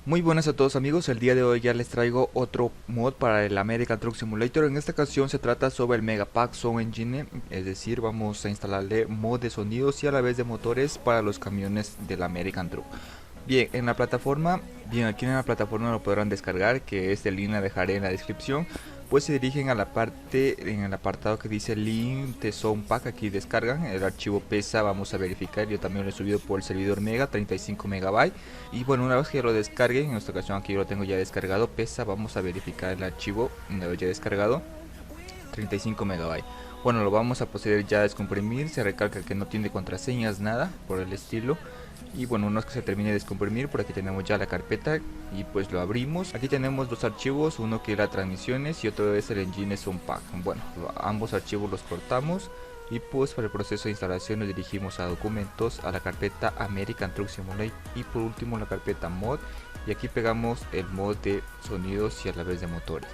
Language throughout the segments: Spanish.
Muy buenas a todos amigos, el día de hoy ya les traigo otro mod para el American Truck Simulator. En esta ocasión se trata sobre el Megapack Sound Engine, es decir, vamos a instalarle mod de sonidos y a la vez de motores para los camiones del American Truck. Bien, aquí en la plataforma lo podrán descargar, que este link la dejaré en la descripción. Pues se dirigen a la parte, en el apartado que dice link de Sound Pack, aquí descargan, el archivo pesa, vamos a verificar, yo también lo he subido por el servidor Mega, 35 megabytes. Y bueno, una vez que lo descarguen, en esta ocasión aquí yo lo tengo ya descargado, pesa, vamos a verificar el archivo, una vez ya descargado, 35 megabytes. Bueno, lo vamos a proceder ya a descomprimir, se recalca que no tiene contraseñas, nada por el estilo. Y bueno, una vez que se termine de descomprimir, por aquí tenemos ya la carpeta y pues lo abrimos. Aquí tenemos dos archivos, uno que era transmisiones y otro es el engine sound pack. Bueno, ambos archivos los cortamos y pues para el proceso de instalación nos dirigimos a documentos, a la carpeta American Truck Simulator y por último la carpeta mod, y aquí pegamos el mod de sonidos y a la vez de motores.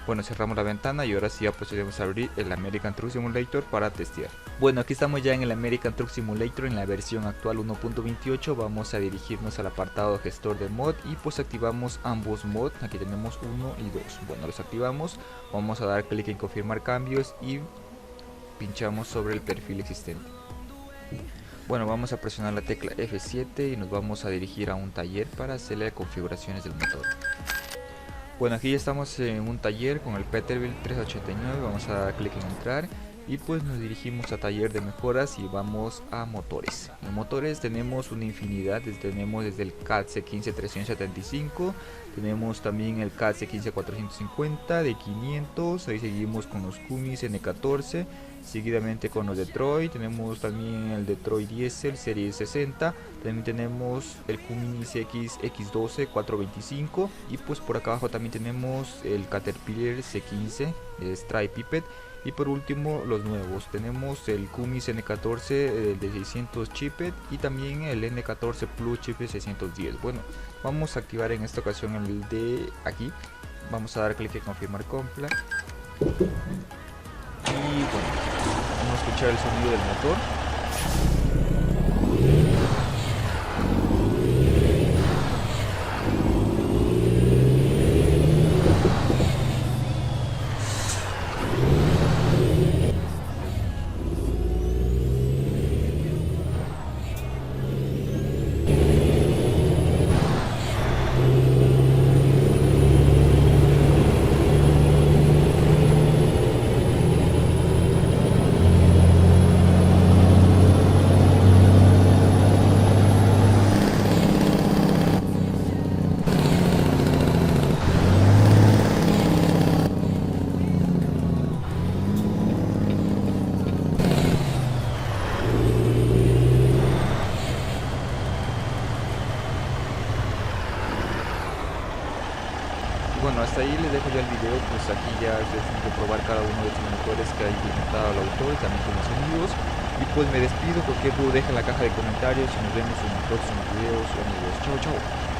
Bueno, cerramos la ventana y ahora sí ya procedemos a abrir el American Truck Simulator para testear. Bueno, aquí estamos ya en el American Truck Simulator en la versión actual 1.28. Vamos a dirigirnos al apartado gestor de mod y pues activamos ambos mods. Aquí tenemos 1 y 2. Bueno, los activamos, vamos a dar clic en confirmar cambios y pinchamos sobre el perfil existente. Bueno, vamos a presionar la tecla F7 y nos vamos a dirigir a un taller para hacerle configuraciones del motor. Bueno, aquí ya estamos en un taller con el Peterbilt 389, vamos a dar clic en entrar y pues nos dirigimos a taller de mejoras y vamos a motores. En motores tenemos una infinidad, tenemos desde el CAT C15 375, tenemos también el CAT C15 450 de 500, ahí seguimos con los Cummins N14, seguidamente con los Detroit, tenemos también el Detroit Diesel serie 60, también tenemos el Cummins X12 425 y pues por acá abajo también tenemos el Caterpillar C15 Stripe Pipet. Y por último los nuevos, tenemos el Cummins N14 de 600 Chipet y también el N14 Plus Chipet 610. Bueno, vamos a activar en esta ocasión el de aquí, vamos a dar clic en confirmar compra y bueno, vamos a escuchar el sonido del motor. Bueno, hasta ahí les dejo ya el video, pues aquí ya es de probar cada uno de estos motores que ha implementado el autor y también con los sonidos. Y pues me despido, cualquier duda deja en la caja de comentarios y nos vemos en los próximos videos amigos. Chao, chao.